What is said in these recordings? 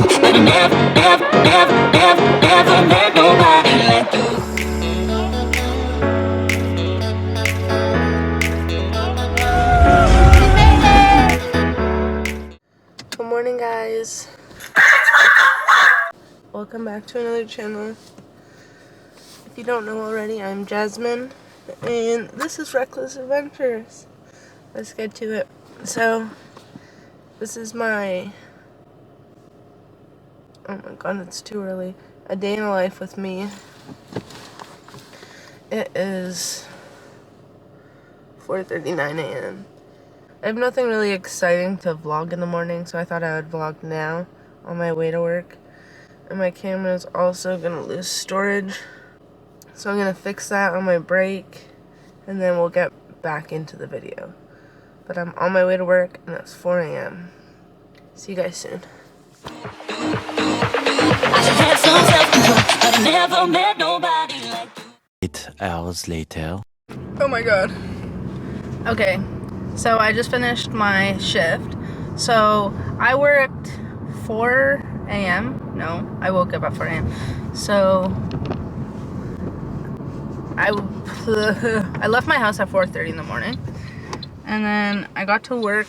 but I never, never, never, never, never met nobody like you. Good morning, guys. Welcome back to another channel. If you don't know already, I'm Jasmine, and this is Reckless Adventures. Let's get to it. So, this is my, oh my god, it's too early, a day in the life with me. It is 4:39 a.m. I have nothing really exciting to vlog in the morning, so I thought I would vlog now on my way to work. And my camera is also gonna lose storage, so I'm gonna fix that on my break, and then we'll get back into the video. But I'm on my way to work, and it's 4 a.m. See you guys soon. I should have some self-control, but I never met nobody like you. 8 hours later. Oh my god. Okay, so I just finished my shift. So I worked 4 a.m. No, I woke up at 4 a.m. So I left my house at 4:30 in the morning, and then I got to work,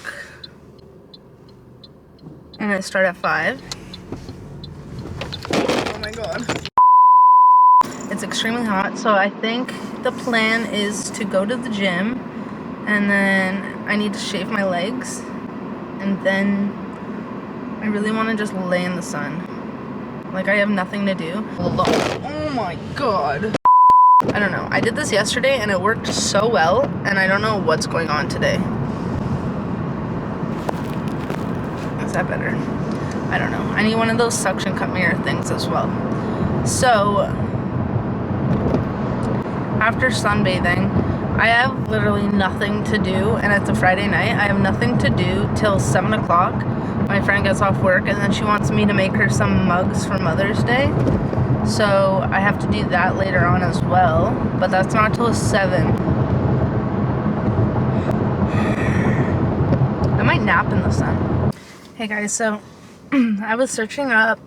and it started at 5. Oh my god. It's extremely hot, so I think the plan is to go to the gym, and then I need to shave my legs, and then I really want to just lay in the sun. Like, I have nothing to do. Oh my god. I don't know. I did this yesterday and it worked so well, and I don't know what's going on today. Is that better? I don't know. I need one of those suction cup mirror things as well. So, after sunbathing, I have literally nothing to do, and it's a Friday night. I have nothing to do till 7 o'clock. My friend gets off work, and then she wants me to make her some mugs for Mother's Day. So I have to do that later on as well, but that's not till 7. I might nap in the sun. Hey guys, so I was searching up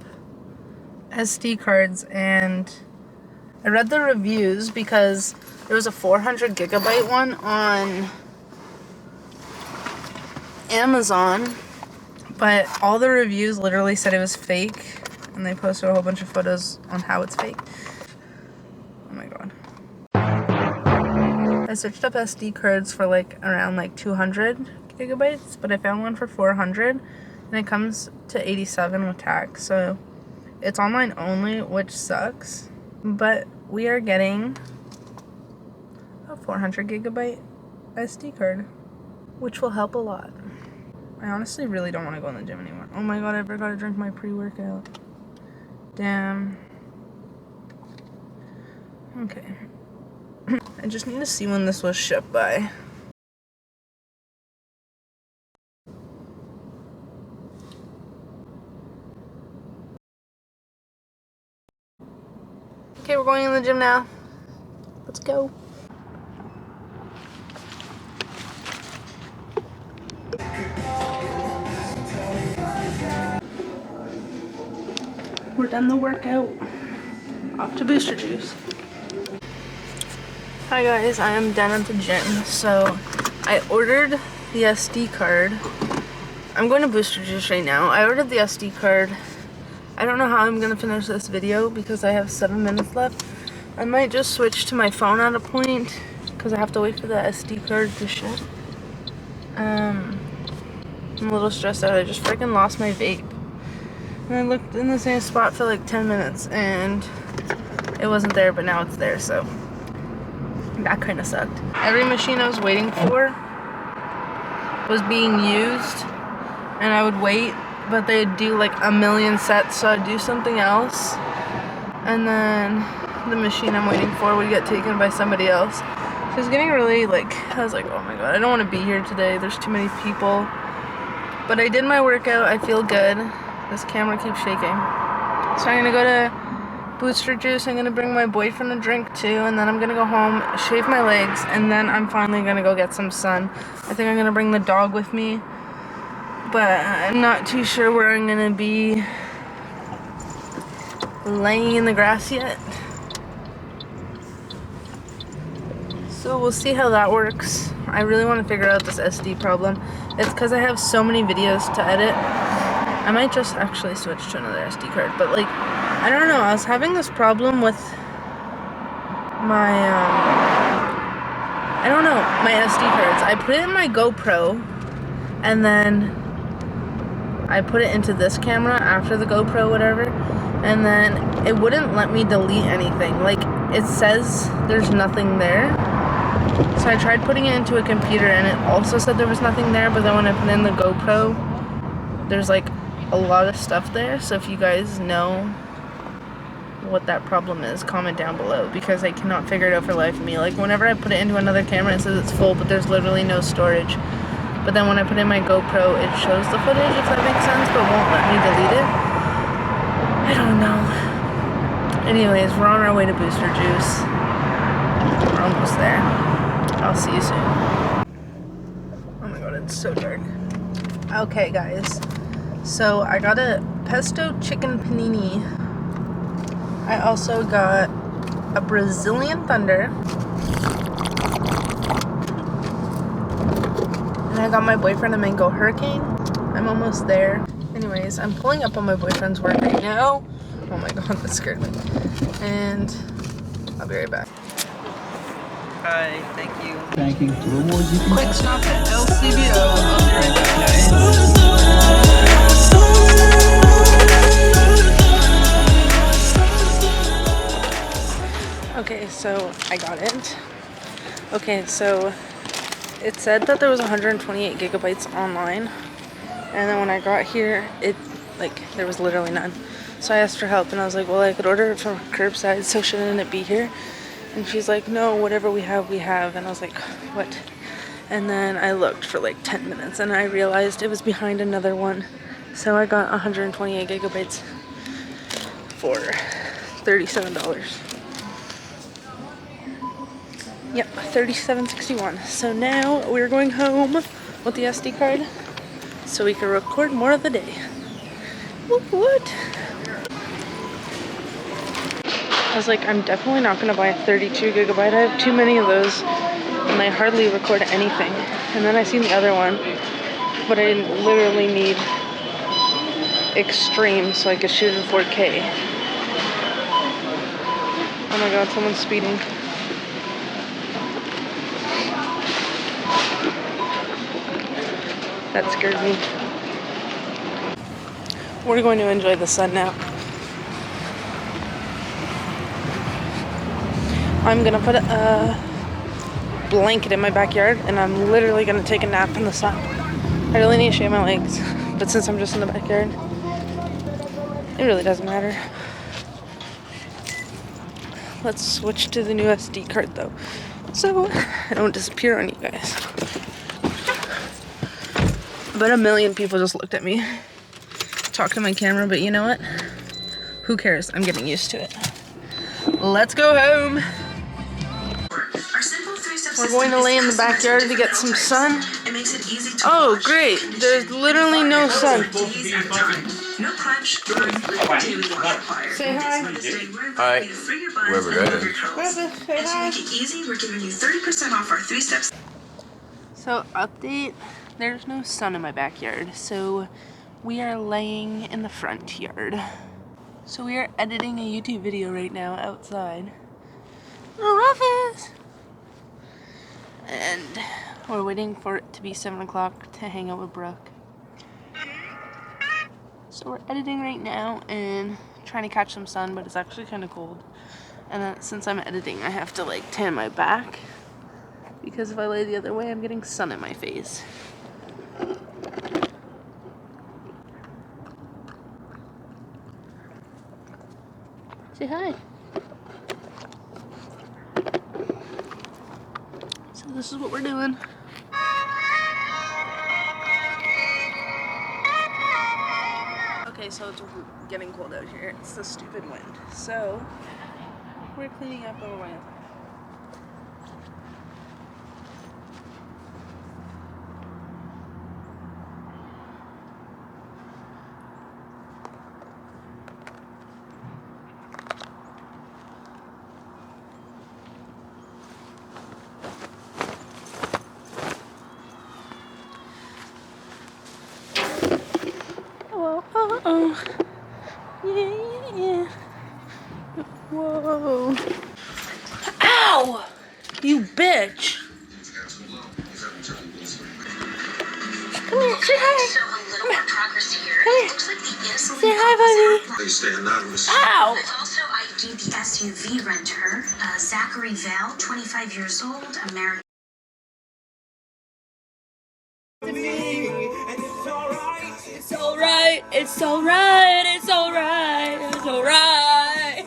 SD cards, and I read the reviews because there was a 400 gigabyte one on Amazon, but all the reviews literally said it was fake, and they posted a whole bunch of photos on how it's fake. Oh my god. I searched up SD cards for like around like 200 gigabytes, but I found one for 400, and it comes to 87 with tax, so it's online only, which sucks. But we are getting a 400 gigabyte SD card, which will help a lot. I honestly really don't want to go in the gym anymore. Oh my god, I forgot to drink my pre-workout. Damn. Okay. I just need to see when this was shipped by. Okay, we're going in the gym now. Let's go. We're done the workout. Off to Booster Juice. Hi guys, I am done at the gym. So I ordered the SD card. I'm going to Booster Juice right now. I ordered the SD card. I don't know how I'm going to finish this video because I have 7 minutes left. I might just switch to my phone at a point because I have to wait for the SD card to ship. I'm a little stressed out. I just freaking lost my vape. And I looked in the same spot for like 10 minutes and it wasn't there, but now it's there, so that kind of sucked. Every machine I was waiting for was being used, and I would wait, but they'd do like a million sets, so I'd do something else, and then the machine I'm waiting for would get taken by somebody else. So it was getting really like, I was like, oh my god, I don't want to be here today. There's too many people. But I did my workout. I feel good. This camera keeps shaking. So I'm gonna go to Booster Juice. I'm gonna bring my boyfriend a drink too, and then I'm gonna go home, shave my legs, and then I'm finally gonna go get some sun. I think I'm gonna bring the dog with me, but I'm not too sure where I'm gonna be laying in the grass yet. So we'll see how that works. I really want to figure out this SD problem. It's because I have so many videos to edit. I might just actually switch to another SD card, but like, I don't know, I was having this problem with my, I don't know, my SD cards. I put it in my GoPro, and then I put it into this camera after the GoPro, whatever, and then it wouldn't let me delete anything. Like, it says there's nothing there. So I tried putting it into a computer, and it also said there was nothing there, but then when I put in the GoPro, there's like a lot of stuff there. So if you guys know what that problem is, comment down below, because I cannot figure it out for the life of me. Like, whenever I put it into another camera, it says it's full, but there's literally no storage. But then when I put in my GoPro, it shows the footage, if that makes sense, but won't let me delete it. I don't know. Anyways, we're on our way to Booster Juice. We're almost there. I'll see you soon. Oh my god, it's so dark. Okay, guys. So I got a pesto chicken panini. I also got a Brazilian Thunder. And I got my boyfriend a mango hurricane. I'm almost there. Anyways, I'm pulling up on my boyfriend's work right now. Oh my god, that scared me. And I'll be right back. Hi, thank you. Thank you. Quick stop at LCBO. I'll be right back, guys. Okay, so I got it. Okay, so it said that there was 128 gigabytes online, and then when I got here, there was literally none. So I asked for help, and I was like, well, I could order it from curbside, so shouldn't it be here? And she's like, no, whatever we have, we have. And I was like, what? And then I looked for like 10 minutes, and I realized it was behind another one. So I got 128 gigabytes for $37. Yep, $37.61. So now we're going home with the SD card so we can record more of the day. What? I was like, I'm definitely not going to buy a 32 gigabyte. I have too many of those, and they hardly record anything. And then I seen the other one, but I literally need extreme so I could shoot in 4K. Oh my god, someone's speeding. That scared me. We're going to enjoy the sun now. I'm gonna put a blanket in my backyard, and I'm literally gonna take a nap in the sun. I really need to shave my legs, but since I'm just in the backyard, it really doesn't matter. Let's switch to the new SD card though, so I don't disappear on you guys. But a million people just looked at me, talk to my camera, but you know what? Who cares? I'm getting used to it. Let's go home. We're going to lay in the backyard to get some sun. Oh, great. There's literally no sun. Say hi. Hi. Whoever that is. Griffith, say hi. We're giving you 30% off our 3-step. So, update. There's no sun in my backyard, so we are laying in the front yard. So we are editing a YouTube video right now outside. Rufus! And we're waiting for it to be 7 o'clock to hang out with Brooke. So we're editing right now and trying to catch some sun, but it's actually kind of cold. And then since I'm editing, I have to like tan my back, because if I lay the other way, I'm getting sun in my face. Say hi. So this is what we're doing. Okay, so it's getting cold out here. It's the stupid wind. So we're cleaning up over my Yeah. Whoa. Ow! You bitch. Come here, say hi. Come here. Say hi, buddy. They stay anonymous. Ow! Also, ID the SUV renter, Zachary Vale, 25 years old, American. It's alright, it's alright, it's alright, it's alright.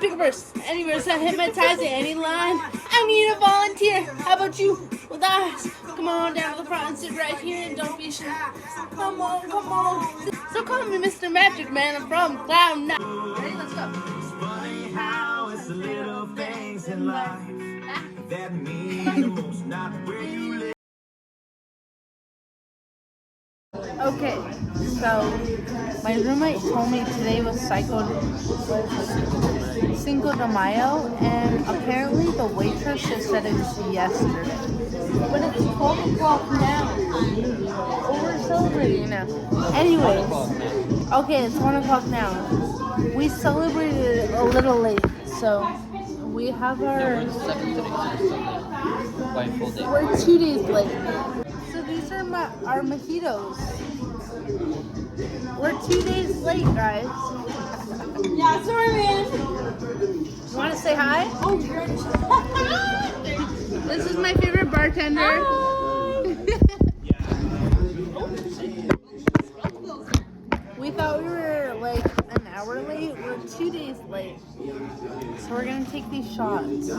Big verse, any verse that hypnotizing any line. I need a volunteer. How about you with eyes? Come on down to the front and sit right here and don't be shy. Come on, come on. So call me Mr. Magic Man. I'm from Cloud 9. Ready? Let's go. How it's the little things in life that mean the most, not where you live. Okay, so my roommate told me today was Cinco de Mayo, and apparently the waitress just said it was yesterday. But it's 12 o'clock now. Oh, we're celebrating now. Anyways, okay, it's 1 o'clock now. We celebrated a little late, so we have our... We're 2 days late. So these are our mojitos. We're 2 days late, guys. Yeah, sorry, man. You want to say hi? Oh, this is my favorite bartender. We thought we were like an hour late. We're 2 days late. So we're gonna take these shots.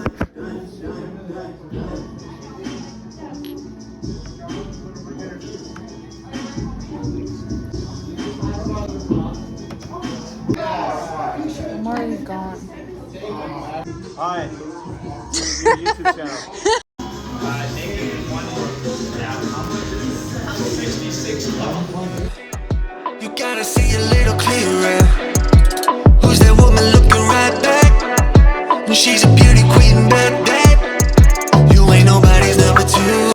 I'm already gone. Hi. Your YouTube channel. 66. You gotta see it.